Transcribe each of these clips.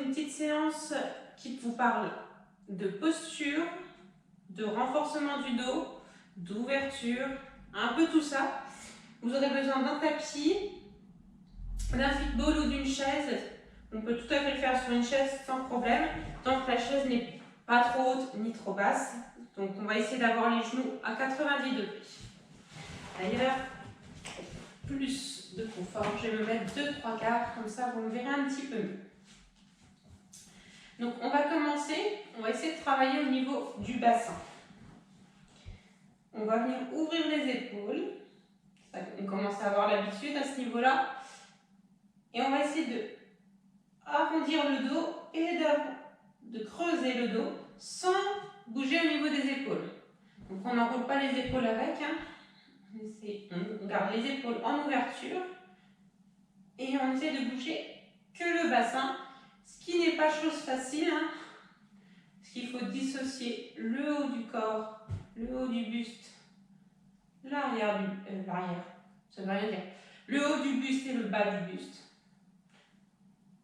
une petite séance qui vous parle de posture, de renforcement du dos, d'ouverture, un peu tout ça. Vous aurez besoin d'un tapis, d'un football ou d'une chaise. On peut tout à fait le faire sur une chaise sans problème, tant que la chaise n'est pas trop haute ni trop basse. Donc on va essayer d'avoir les genoux à 90 degrés. D'ailleurs, plus de confort, je vais me mettre 2-3 quarts, comme ça vous me verrez un petit peu mieux. Donc on va commencer, on va essayer de travailler au niveau du bassin. On va venir ouvrir les épaules. On commence à avoir l'habitude à ce niveau-là. Et on va essayer de arrondir le dos et de creuser le dos sans bouger au niveau des épaules. Donc on n'enroule pas les épaules avec. On garde les épaules en ouverture. Et on essaie de bouger que le bassin. Ce qui n'est pas chose facile. Parce qu'il faut dissocier le haut du corps, le haut du buste, l'arrière, ça ne veut rien dire. Le haut du buste et le bas du buste.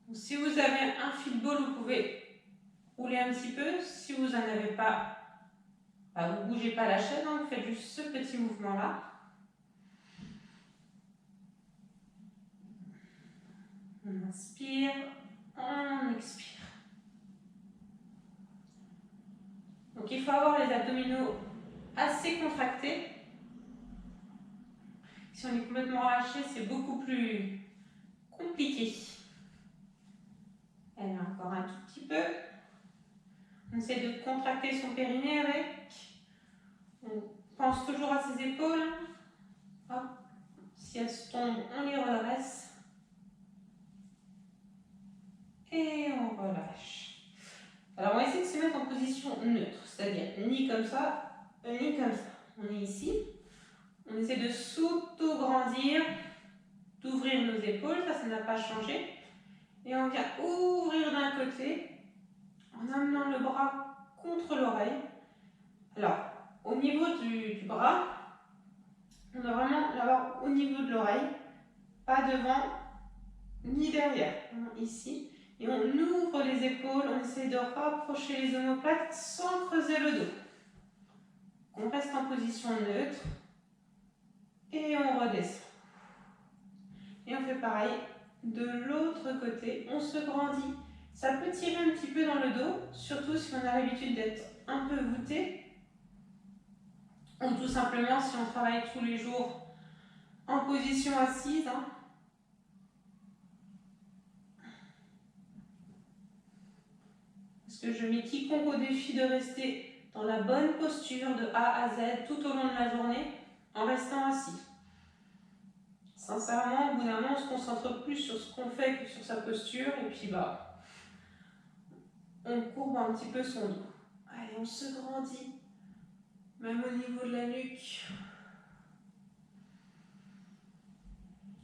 Donc, si vous avez un football, vous pouvez rouler un petit peu. Si vous n'en avez pas, vous ne bougez pas la chaise, vous faites juste ce petit mouvement-là. On inspire, on expire. Donc il faut avoir les abdominaux assez contractés. Si on est complètement relâché, c'est beaucoup plus compliqué. Allez, encore un tout petit peu. On essaie de contracter son périnée avec. On pense toujours à ses épaules. Hop. Si elles se tombent, on les redresse. Et on relâche. Alors on va essayer de se mettre en position neutre, c'est-à-dire ni comme ça, ni comme ça. On est ici. On essaie de s'auto-grandir, d'ouvrir nos épaules, ça n'a pas changé. Et on vient ouvrir d'un côté en amenant le bras contre l'oreille. Alors, au niveau du bras, on doit vraiment l'avoir au niveau de l'oreille, pas devant ni derrière. Ici. Et on ouvre les épaules, on essaie de rapprocher les omoplates sans creuser le dos. On reste en position neutre et on redescend. Et on fait pareil de l'autre côté, on se grandit. Ça peut tirer un petit peu dans le dos, surtout si on a l'habitude d'être un peu voûté. Ou tout simplement si on travaille tous les jours en position assise. Parce que je mets quiconque au défi de rester dans la bonne posture de A à Z tout au long de la journée en restant assis. Sincèrement, au bout d'un moment, on se concentre plus sur ce qu'on fait que sur sa posture et puis on courbe un petit peu son dos. Allez, on se grandit, même au niveau de la nuque.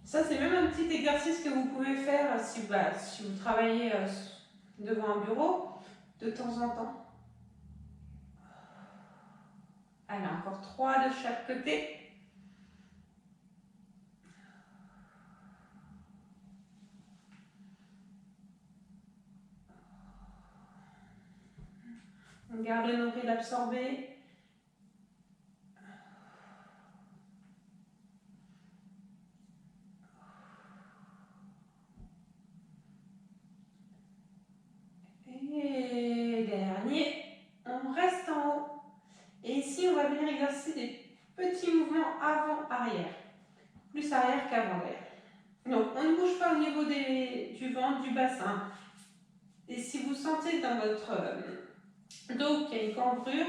Ça, c'est même un petit exercice que vous pouvez faire si vous travaillez devant un bureau de temps en temps. Allez, encore 3 de chaque côté. On garde le nombril absorbé. Et dernier, on reste en haut. Et ici, on va venir exercer des petits mouvements avant-arrière. Plus arrière qu'avant-derrière. Donc, on ne bouge pas au niveau du ventre, du bassin. Et si vous sentez dans votre dos qu'il y a une cambrure,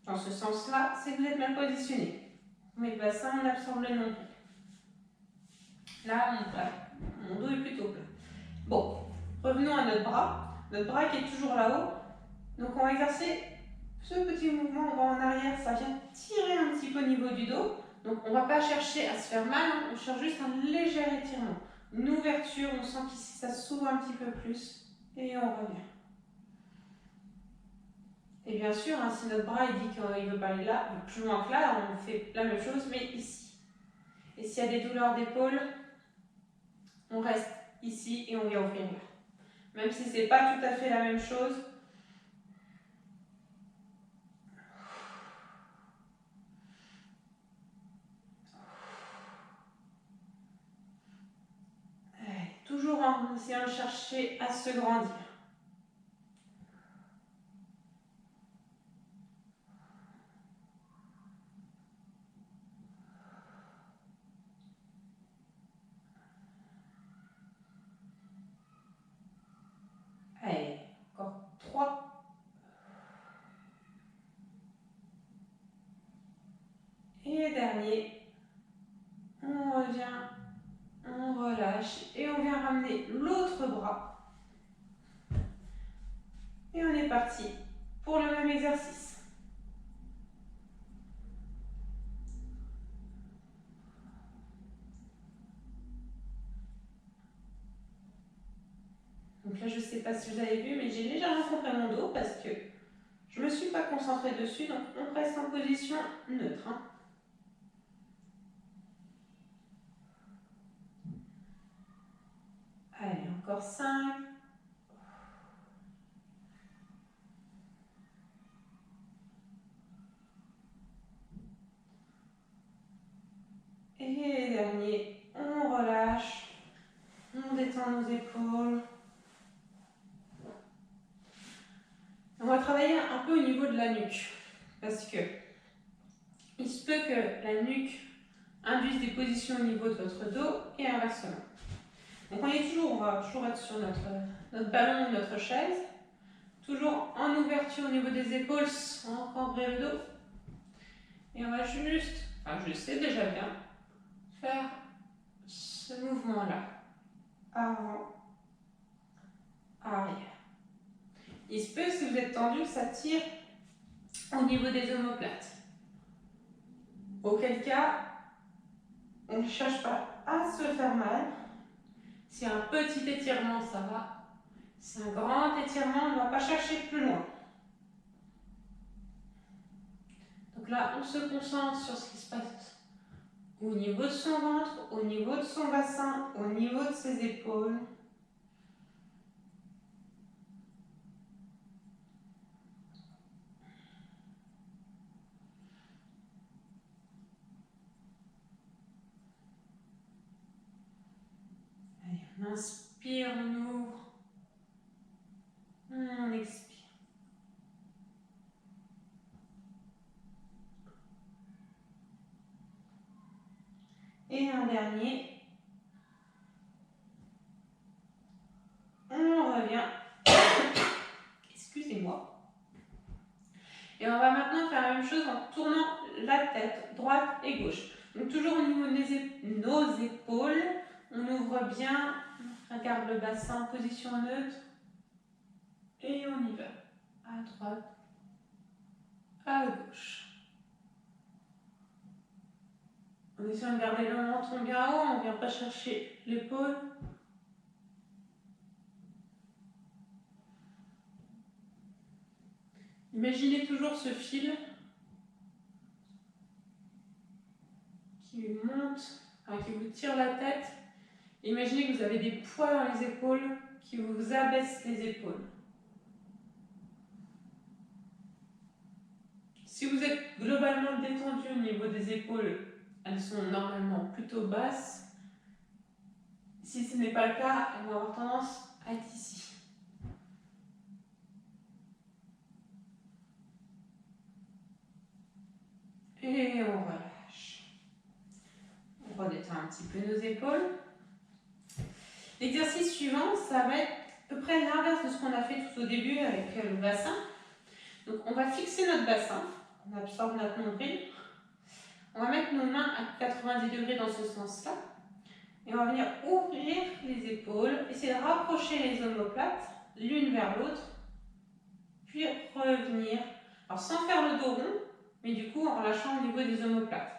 dans ce sens-là, c'est que vous êtes mal positionné. Mais le bassin, on absorbe le nombril. Là, mon dos est plutôt plat. Bon, revenons à notre bras. Notre bras qui est toujours là-haut. Donc, on va exercer ce petit mouvement, on va en arrière, ça vient tirer un petit peu au niveau du dos. Donc, on ne va pas chercher à se faire mal, on cherche juste un léger étirement. Une ouverture, on sent qu'ici, ça s'ouvre un petit peu plus. Et on revient. Et bien sûr, si notre bras il dit qu'il veut pas aller là, plus loin que là, on fait la même chose, mais ici. Et s'il y a des douleurs d'épaule, on reste ici et on vient ouvrir là. même si ce n'est pas tout à fait la même chose. Allez, toujours en essayant de chercher à se grandir. Allez, encore 3. Et dernier. On revient, on relâche et on vient ramener l'autre bras. Et on est parti pour le même exercice. Donc là, je ne sais pas si vous avez vu, mais j'ai légèrement compris mon dos parce que je ne me suis pas concentrée dessus. Donc on reste en position neutre. Allez, encore 5. Et dernier, on relâche, on détend nos épaules. On va travailler un peu au niveau de la nuque, parce que il se peut que la nuque induise des positions au niveau de votre dos et inversement. Donc on va toujours être sur notre ballon ou notre chaise, toujours en ouverture au niveau des épaules sans cambrer le dos. Et on va juste, c'est déjà bien, faire ce mouvement-là. Avant, arrière. Il se peut, si vous êtes tendu, que ça tire au niveau des omoplates. Auquel cas, on ne cherche pas à se faire mal. Si un petit étirement, ça va. Si un grand étirement, on ne va pas chercher plus loin. Donc là, on se concentre sur ce qui se passe au niveau de son ventre, au niveau de son bassin, au niveau de ses épaules. Allez, on inspire, on ouvre. On expire. Et un dernier. On revient. Excusez-moi. Et on va maintenant faire la même chose en tournant la tête droite et gauche. Donc toujours au niveau de nos épaules, on ouvre bien, on regarde le bassin en position neutre et on y va. À droite, à gauche. En essayant de garder le menton bien haut, on ne vient pas chercher l'épaule. Imaginez toujours ce fil qui monte, qui vous tire la tête. Imaginez que vous avez des poids dans les épaules qui vous abaissent les épaules. Si vous êtes globalement détendu au niveau des épaules, elles sont normalement plutôt basses. Si ce n'est pas le cas, elles vont avoir tendance à être ici. Et on relâche. On redétend un petit peu nos épaules. L'exercice suivant, ça va être à peu près l'inverse de ce qu'on a fait tout au début avec le bassin. Donc on va fixer notre bassin, on absorbe notre nombril. On va mettre nos mains à 90 degrés dans ce sens-là. Et on va venir ouvrir les épaules, essayer de rapprocher les omoplates l'une vers l'autre, puis revenir. Alors sans faire le dos rond, mais du coup en relâchant au niveau des omoplates.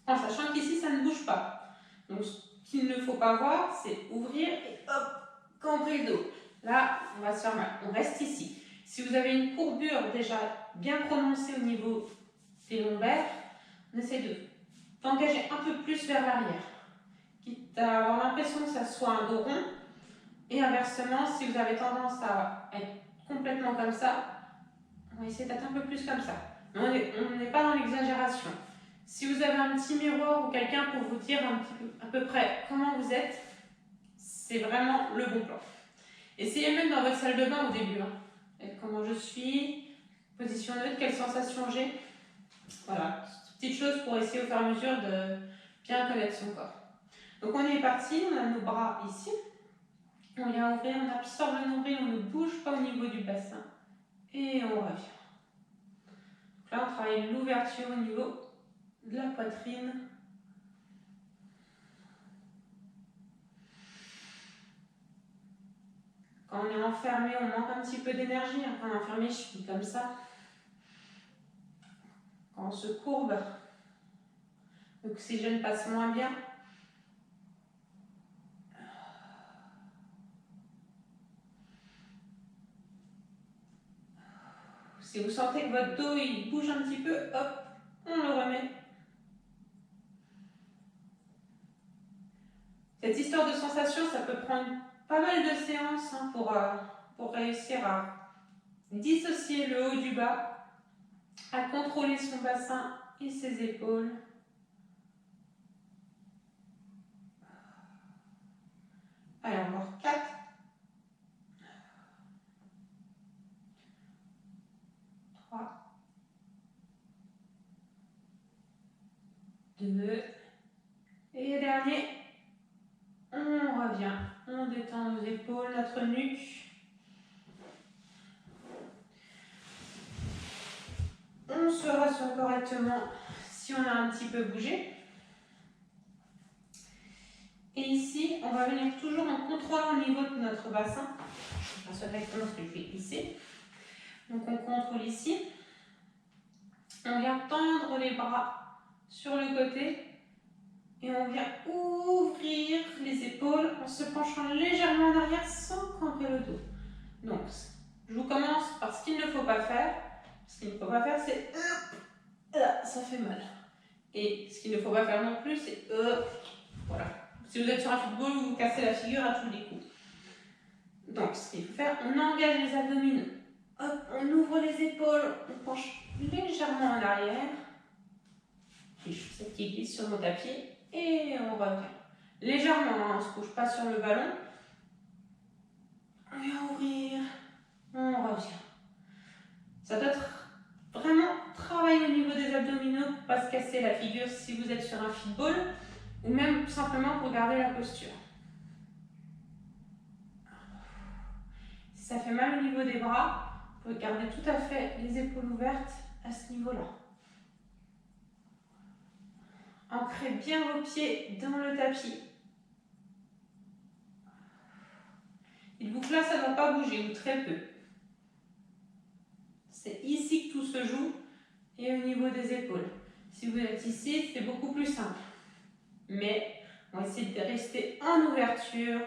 En sachant qu'ici ça ne bouge pas. Donc ce qu'il ne faut pas voir, c'est ouvrir et hop, cambrer le dos. Là, on va se faire mal. On reste ici. Si vous avez une courbure déjà bien prononcée au niveau des lombaires, on essaie d'engager un peu plus vers l'arrière. Quitte à avoir l'impression que ça soit un dos rond, Et inversement, si vous avez tendance à être complètement comme ça, on va essayer d'être un peu plus comme ça. Mais on n'est pas dans l'exagération. Si vous avez un petit miroir ou quelqu'un pour vous dire à peu près comment vous êtes, c'est vraiment le bon plan. Essayez même dans votre salle de bain au début. Comment je suis, position neutre, quelles sensations j'ai. Voilà, petites choses pour essayer au fur et à mesure de bien connaître son corps. Donc on est parti, on a nos bras ici. On vient ouvrir, on absorbe le nombril, on ne bouge pas au niveau du bassin. Et on revient. Donc là, on travaille l'ouverture au niveau de la poitrine. Quand on est enfermé, on manque un petit peu d'énergie. Quand on est enfermé, je suis comme ça. Quand on se courbe, l'oxygène passe moins bien. Si vous sentez que votre dos il bouge un petit peu, hop, on le remet. Cette histoire de sensation, ça peut prendre pas mal de séances pour réussir à dissocier le haut du bas, à contrôler son bassin et ses épaules. Allez, encore 4. 3. 2. Et dernier. On revient. On détend nos épaules, notre nuque. On se rassure correctement si on a un petit peu bougé. Et ici, on va venir toujours en contrôlant le niveau de notre bassin. Je vais faire exactement ce que je fais ici. Donc on contrôle ici. On vient tendre les bras sur le côté. Et on vient ouvrir les épaules en se penchant légèrement en arrière sans camper le dos. Donc, je vous commence par ce qu'il ne faut pas faire. Ce qu'il ne faut pas faire, c'est là, ça fait mal. Et ce qu'il ne faut pas faire non plus, c'est voilà. Si vous êtes sur un football, vous vous cassez la figure à tous les coups. Donc, ce qu'il faut faire, on engage les abdominaux. Hop, on ouvre les épaules, on penche légèrement en arrière. Les chaussettes qui glissent sur mon tapis. Et on revient. Légèrement, on ne se couche pas sur le ballon. On vient ouvrir. On revient. Ça doit être vraiment travailler au niveau des abdominaux pour ne pas se casser la figure si vous êtes sur un football ou même simplement pour garder la posture. Si ça fait mal au niveau des bras, vous pouvez garder tout à fait les épaules ouvertes à ce niveau-là. Ancrez bien vos pieds dans le tapis. Dites-vous que là, ça ne doit pas bouger, ou très peu. C'est ici que tout se joue et au niveau des épaules. Si vous êtes ici, c'est beaucoup plus simple. Mais on va essayer de rester en ouverture.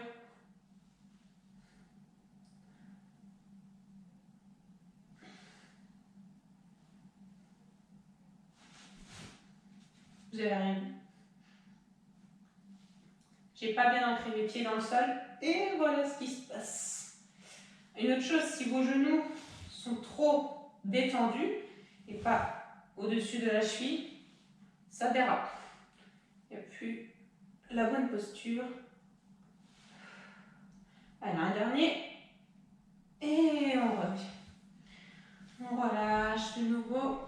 Vous avez rien vu. J'ai pas bien ancré mes pieds dans le sol. Et voilà ce qui se passe. Une autre chose, si vos genoux sont trop détendus et pas au-dessus de la cheville, ça dérape. Il n'y a plus la bonne posture. Allez, un dernier. Et on revient. On relâche de nouveau.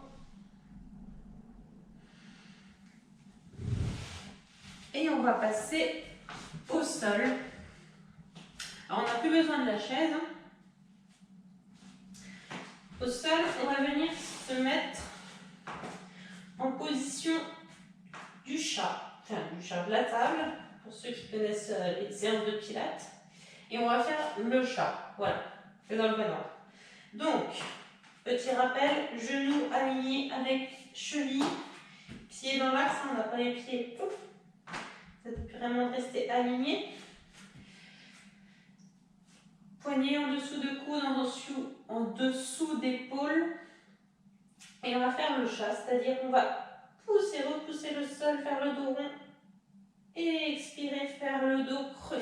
Et on va passer au sol. Alors, on n'a plus besoin de la chaise. Au sol, on va venir se mettre en position du chat. Enfin, du chat de la table, pour ceux qui connaissent les séances de pilates. Et on va faire le chat. Voilà, c'est dans le bon ordre. Donc, petit rappel, genoux alignés avec cheville, pieds dans l'axe, on n'a pas les pieds. Vous êtes vraiment resté aligné. Poignets en dessous de coude, en dessous d'épaule. Et on va faire le chat, c'est-à-dire qu'on va pousser, repousser le sol, faire le dos rond. Et expirer, faire le dos creux.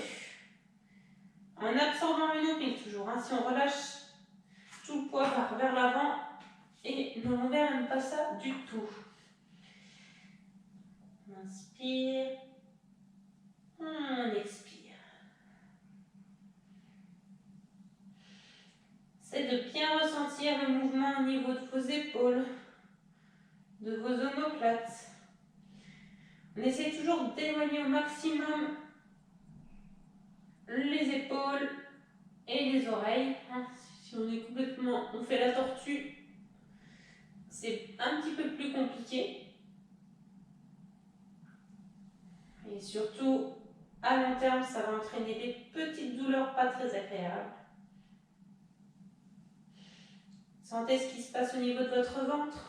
En hein. Si on relâche, tout le poids part vers l'avant et le lombaire n'aime pas ça du tout. On inspire, on expire. C'est de bien ressentir le mouvement au niveau de vos épaules, de vos omoplates. On essaie toujours d'éloigner au maximum les épaules et les oreilles. Si on est complètement, on fait la tortue, c'est un petit peu plus compliqué. Et surtout, à long terme, ça va entraîner des petites douleurs pas très agréables. Sentez ce qui se passe au niveau de votre ventre.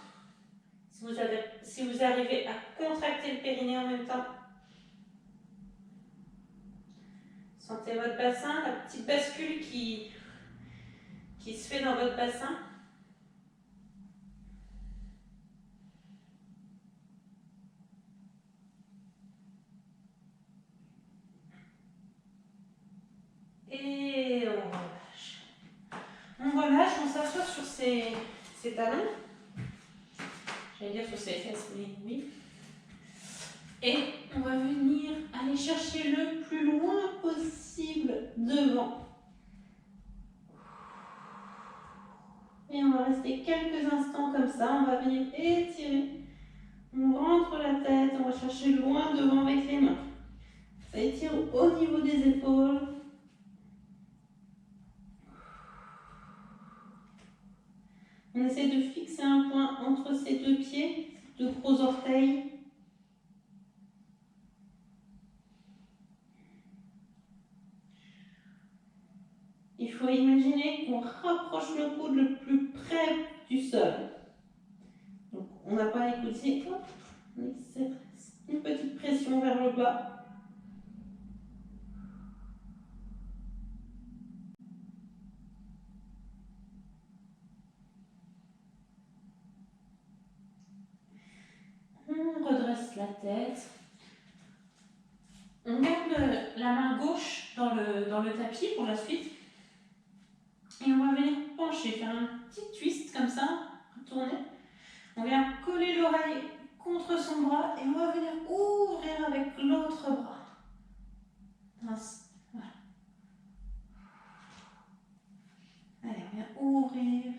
Si vous arrivez à contracter le périnée en même temps. Sentez votre bassin, la petite bascule qui se fait dans votre bassin. Et on relâche. On relâche, on s'assoit sur ses talons. J'allais dire sur ses fesses, mais oui. Et on va venir aller chercher le plus loin possible devant. Et on va rester quelques instants comme ça. On va venir étirer. On rentre la tête, on va chercher loin devant avec les mains. Ça étire au niveau des épaules. On essaie de fixer un point entre ces deux pieds, deux gros orteils. Il faut imaginer qu'on rapproche le coude le plus près du sol. Donc on n'a pas les coudes ici, hop, on exerce une petite pression vers le bas. On redresse la tête. On garde la main gauche dans le tapis pour la suite. Et on va venir pencher, faire un petit twist comme ça, tourner. On vient coller l'oreille contre son bras et on va venir ouvrir avec l'autre bras. Voilà. Allez, on vient ouvrir.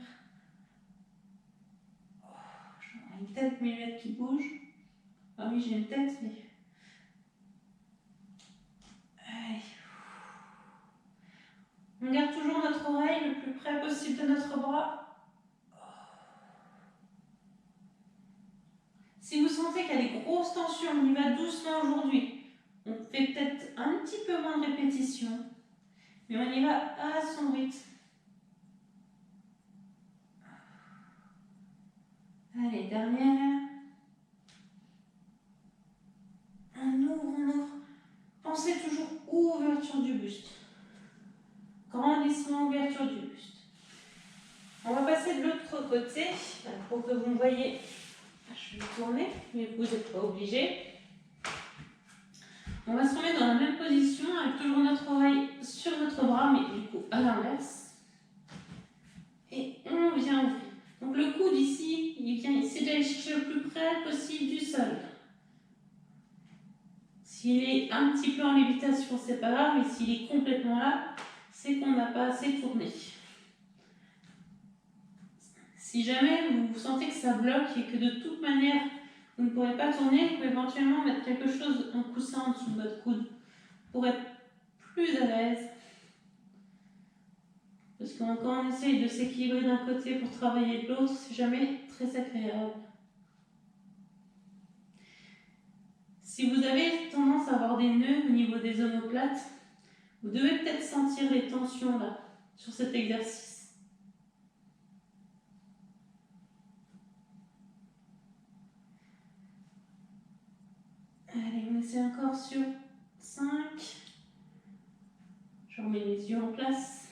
J'aurais une tête muette qui bouge. Ah oui, j'ai une tête, mais... Allez. On garde toujours notre oreille le plus près possible de notre bras. Si vous sentez qu'il y a des grosses tensions, on y va doucement aujourd'hui. On fait peut-être un petit peu moins de répétitions, mais on y va à son rythme. Allez, dernière. On ouvre, on ouvre. Pensez toujours ouverture du buste. Grandissement, ouverture du buste. On va passer de l'autre côté pour que vous me voyez. Je vais tourner, mais vous n'êtes pas obligé. On va se remettre dans la même position avec toujours notre oreille sur notre bras, mais du coup à l'inverse. Et on vient ouvrir. Donc le coude ici, il vient essayer d'aller chercher le plus près possible du sol. S'il est un petit peu en lévitation, c'est pas grave, mais s'il est complètement là, c'est qu'on n'a pas assez tourné. Si jamais vous sentez que ça bloque et que de toute manière vous ne pourrez pas tourner, vous pouvez éventuellement mettre quelque chose, un coussin en dessous de votre coude pour être plus à l'aise. Parce que quand on essaye de s'équilibrer d'un côté pour travailler de l'autre, c'est jamais très agréable. Si vous avez tendance à avoir des nœuds au niveau des omoplates, vous devez peut-être sentir les tensions là, sur cet exercice. Allez, on essaie encore sur 5. Je remets les yeux en place.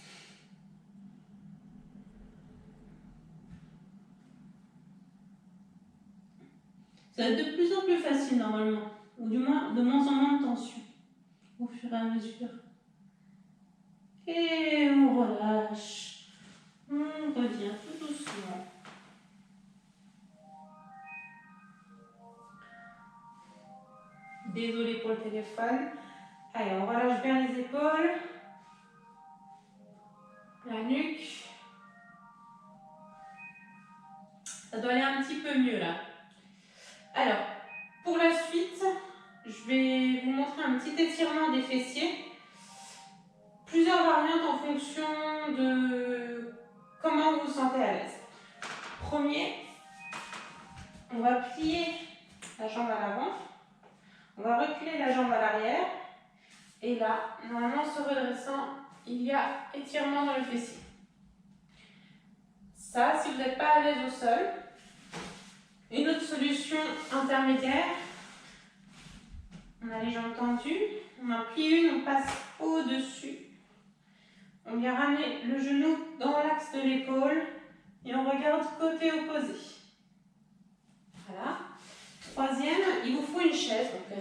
Ça va être de plus en plus facile normalement, ou du moins de moins en moins de tension au fur et à mesure. Et on relâche. On revient tout doucement. Désolée pour le téléphone. Allez, on relâche bien les épaules. La nuque. Ça doit aller un petit peu mieux là. Alors, pour la suite, je vais vous montrer un petit étirement des fessiers. Plusieurs variantes en fonction de comment vous vous sentez à l'aise. Premier, on va plier la jambe à l'avant. On va reculer la jambe à l'arrière. Et là, normalement, en se redressant, il y a étirement dans le fessier. Ça, si vous n'êtes pas à l'aise au sol. Une autre solution intermédiaire. On a les jambes tendues. On en plie une, on passe au-dessus. On vient ramener le genou dans l'axe de l'épaule. Et on regarde côté opposé. Voilà. Troisième, il vous faut une chaise. Donc,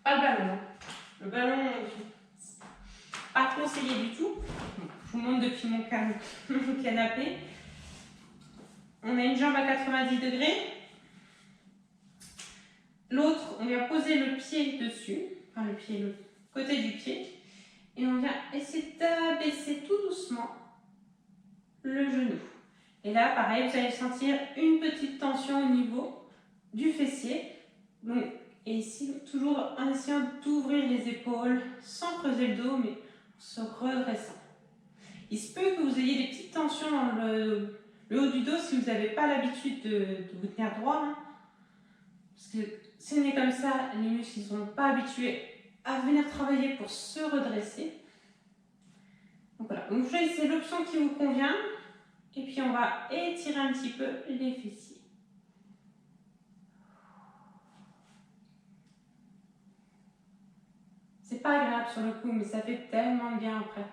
pas le ballon. Le ballon, pas conseillé du tout. Je vous montre depuis mon canapé. On a une jambe à 90 degrés. L'autre, on vient poser le pied dessus. Enfin, le côté du pied. Et on vient essayer d'abaisser tout doucement le genou. Et là, pareil, vous allez sentir une petite tension au niveau du fessier. Donc, et ici, toujours en essayant d'ouvrir les épaules sans creuser le dos, mais en se redressant. Il se peut que vous ayez des petites tensions dans le haut du dos si vous n'avez pas l'habitude de vous tenir droit. Hein. Parce que si on est comme ça, les muscles ne sont pas habitués à venir travailler pour se redresser. Donc voilà, donc vous choisissez l'option qui vous convient. Et puis on va étirer un petit peu les fessiers. C'est pas agréable sur le coup, mais ça fait tellement de bien après.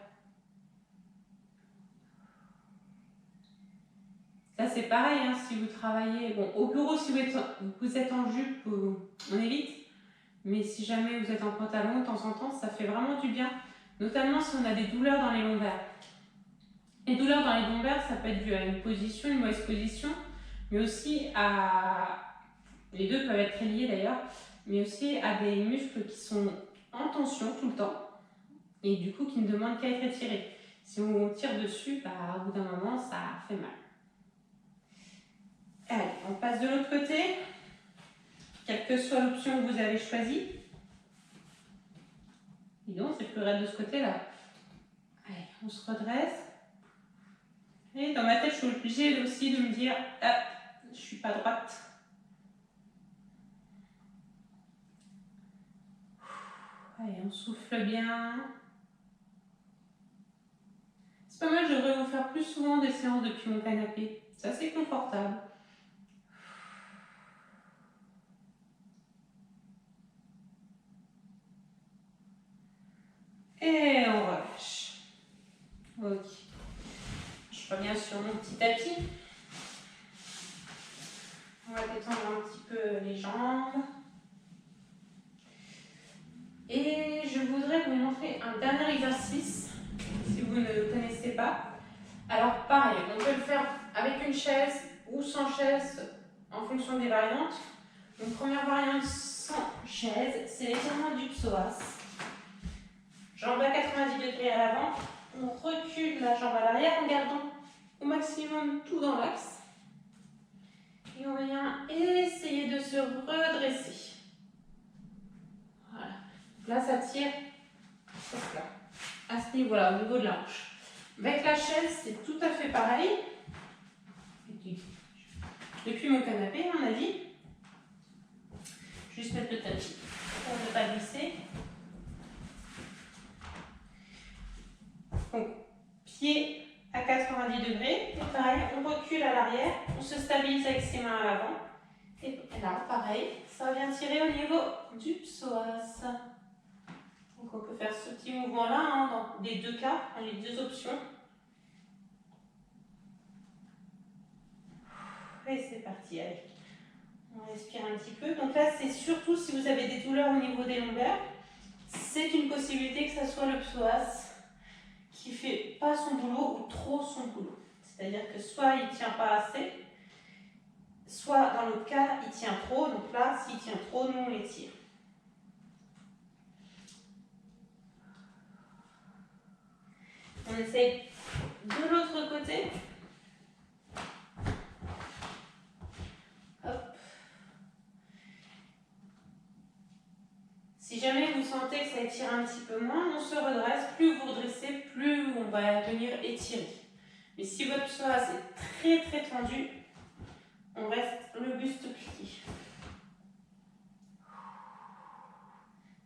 Là c'est pareil, hein, si vous travaillez, bon, au bureau si vous êtes en jupe, on évite. Mais si jamais vous êtes en pantalon, de temps en temps, ça fait vraiment du bien. Notamment si on a des douleurs dans les lombaires. Les douleurs dans les lombaires, ça peut être dû à une position, une mauvaise position, mais aussi à... Les deux peuvent être très liés d'ailleurs, mais aussi à des muscles qui sont en tension tout le temps et du coup qui ne demandent qu'à être étirés. Si on tire dessus, bah, au bout d'un moment, ça fait mal. Allez, on passe de l'autre côté. Quelle que soit l'option que vous avez choisie. Dis donc, c'est plus raide de ce côté-là. Allez, on se redresse. Et dans ma tête, je suis obligée aussi de me dire, ah, je suis pas droite. Allez, on souffle bien. C'est pas mal, je devrais vous faire plus souvent des séances depuis mon canapé. C'est assez confortable. Et on relâche. Ok. Je reviens sur mon petit tapis. On va détendre un petit peu les jambes. Et je voudrais vous montrer un dernier exercice, si vous ne connaissez pas. Alors pareil, on peut le faire avec une chaise ou sans chaise, en fonction des variantes. Donc première variante sans chaise, c'est l'étirement du psoas. Jambe à 90 degrés à l'avant, on recule la jambe à l'arrière en gardant au maximum tout dans l'axe. Et on vient essayer de se redresser. Voilà. Là, ça tire à ce niveau-là, au niveau de la hanche. Avec la chaise, c'est tout à fait pareil. Depuis mon canapé, on a dit. Juste mettre le tapis pour ne pas glisser. Donc, pied à 90 degrés. Et pareil, on recule à l'arrière. On se stabilise avec ses mains à l'avant. Et là, pareil, ça vient tirer au niveau du psoas. Donc, on peut faire ce petit mouvement-là hein, dans les deux cas, dans les deux options. Et c'est parti, allez. On respire un petit peu. Donc là, c'est surtout si vous avez des douleurs au niveau des lombaires. C'est une possibilité que ce soit le psoas qui ne fait pas son son boulot ou trop son boulot. C'est-à-dire que soit il ne tient pas assez, soit dans l'autre cas, il tient trop. Donc là, s'il tient trop, nous on l'étire. On essaye de l'autre côté. Hop. Si jamais vous sentez que ça étire un petit peu moins, on se redresse. Plus vous redressez, plus on va venir étirer. Mais si votre psoas est très tendu, on reste le buste plié.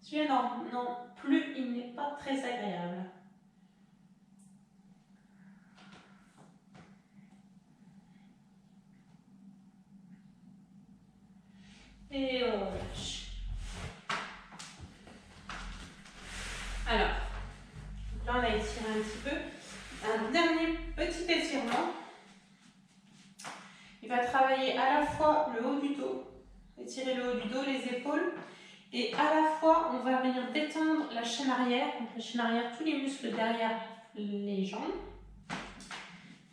Celui-là, non plus, il n'est pas très agréable. Et on relâche. Alors, là on a étiré un petit peu. Un dernier petit étirement. Il va travailler à la fois le haut du dos, étirer le haut du dos, les épaules, et à la fois on va venir détendre la chaîne arrière, donc la chaîne arrière, tous les muscles derrière les jambes.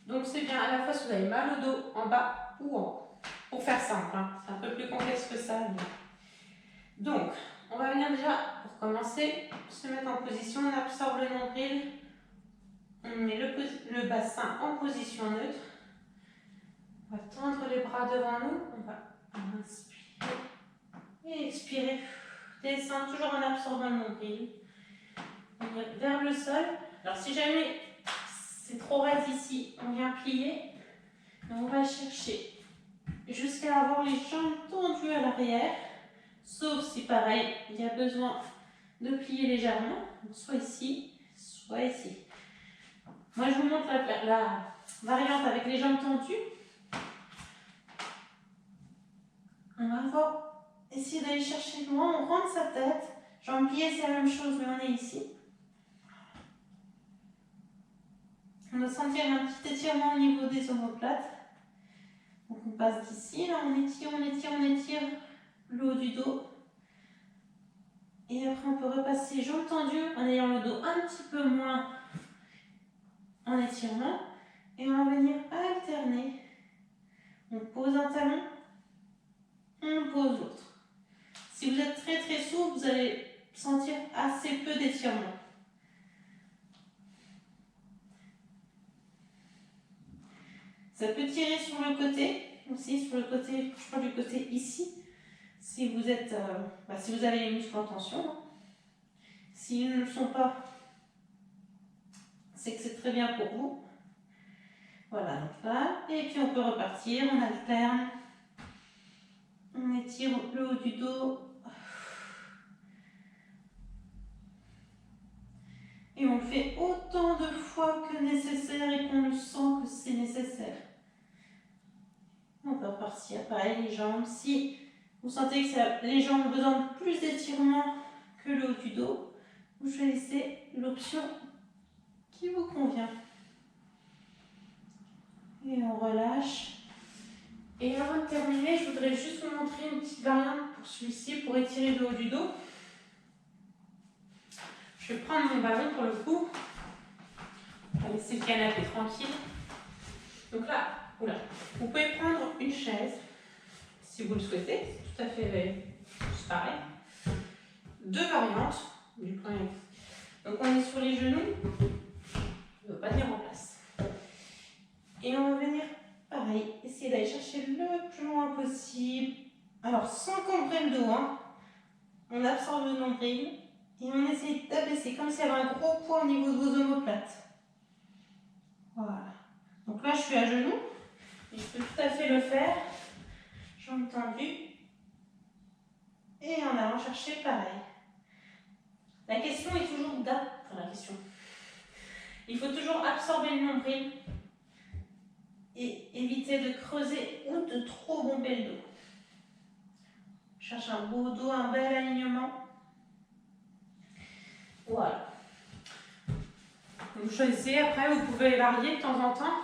Donc c'est bien à la fois si vous avez mal au dos, en bas ou en haut. Pour faire simple, hein. C'est un peu plus complexe que ça. Mais... Donc, on va venir déjà, pour commencer, se mettre en position, on absorbe le nombril, on met le bassin en position neutre. On va tendre les bras devant nous, on va inspirer et expirer. Descendre toujours en absorbant le nombril. On va vers le sol. Alors si jamais c'est trop raide ici, on vient plier. Et on va chercher jusqu'à avoir les jambes tendues à l'arrière. Sauf si pareil, il y a besoin de plier légèrement. Soit ici, soit ici. Moi je vous montre la variante avec les jambes tendues. On va essayer d'aller chercher loin, on rentre sa tête. Jambes pliées, c'est la même chose, mais on est ici. On va sentir un petit étirement au niveau des omoplates. Donc on passe d'ici, là on étire, on étire, on étire le haut du dos. Et après on peut repasser jambes tendues en ayant le dos un petit peu moins en étirement. Et on va venir alterner. On pose un talon, on pose l'autre. Si vous êtes très souple, vous allez sentir assez peu d'étirement. Ça peut tirer sur le côté, aussi sur le côté, je parle du côté ici, si vous êtes, si vous avez les muscles en tension. Hein. S'ils ne le sont pas, c'est que c'est très bien pour vous. Voilà, donc là, et puis on peut repartir, on alterne, on étire le haut du dos. Et on le fait autant de fois que nécessaire et qu'on le sent que c'est nécessaire. On peut repartir, pareil, les jambes. Si vous sentez que les jambes ont besoin de plus d'étirement que le haut du dos, vous choisissez l'option qui vous convient. Et on relâche. Et avant de terminer, je voudrais juste vous montrer une petite variante pour celui-ci, pour étirer le haut du dos. Je vais prendre mon ballon pour le coup. On va laisser le canapé tranquille. Donc là, oula, vous pouvez prendre une chaise, si vous le souhaitez, c'est tout à fait pareil. Deux variantes du premier. Donc on est sur les genoux, on ne veut pas venir en place. Et on va venir, pareil, essayer d'aller chercher le plus loin possible. Alors sans combrer le dos, hein. On absorbe le nombril. Et on essaie d'abaisser comme s'il y avait un gros poids au niveau de vos omoplates. Voilà. Donc là, je suis à genoux. Et je peux tout à fait le faire. Jambes tendues. Et en allant chercher pareil. La question est toujours il faut toujours absorber le nombril. Et éviter de creuser ou de trop bomber le dos. Je cherche un beau dos, un bel alignement. Voilà. Vous choisissez, après vous pouvez varier de temps en temps.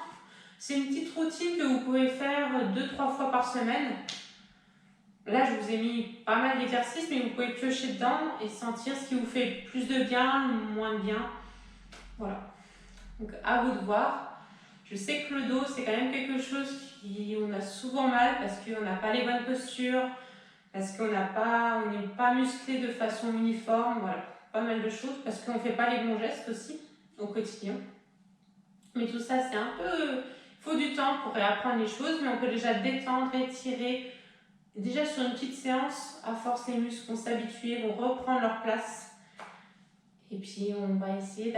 C'est une petite routine que vous pouvez faire 2-3 fois par semaine. Là, je vous ai mis pas mal d'exercices, mais vous pouvez piocher dedans et sentir ce qui vous fait plus de bien, moins de bien. Voilà. Donc à vous de voir. Je sais que le dos, c'est quand même quelque chose on a souvent mal parce qu'on n'a pas les bonnes postures, parce qu'on n'est pas musclé de façon uniforme, voilà, pas mal de choses, parce qu'on ne fait pas les bons gestes aussi au quotidien. Mais tout ça, c'est un peu... Il faut du temps pour réapprendre les choses, mais on peut déjà détendre, étirer. Déjà sur une petite séance, à force les muscles vont s'habituer, vont reprendre leur place. Et puis on va essayer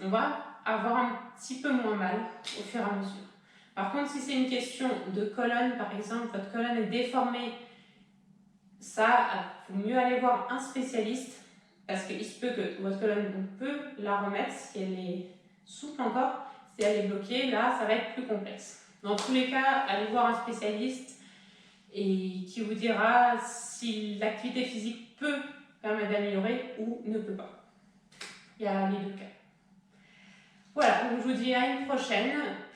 on va avoir un petit peu moins mal au fur et à mesure. Par contre, si c'est une question de colonne, par exemple, votre colonne est déformée, ça, il faut mieux aller voir un spécialiste parce qu'il se peut que votre colonne, on peut la remettre si elle est souple encore. Si elle est bloquée, là, ça va être plus complexe. Dans tous les cas, allez voir un spécialiste et qui vous dira si l'activité physique peut permettre d'améliorer ou ne peut pas. Il y a les deux cas. Voilà, donc je vous dis à une prochaine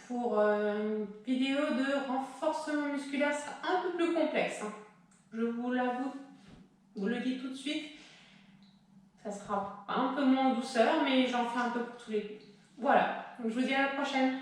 pour une vidéo de renforcement musculaire. Ça sera un peu plus complexe, hein. Je vous l'avoue, je vous le dis tout de suite. Ça sera un peu moins en douceur, mais j'en fais un peu pour tous les coups. Voilà, donc je vous dis à la prochaine.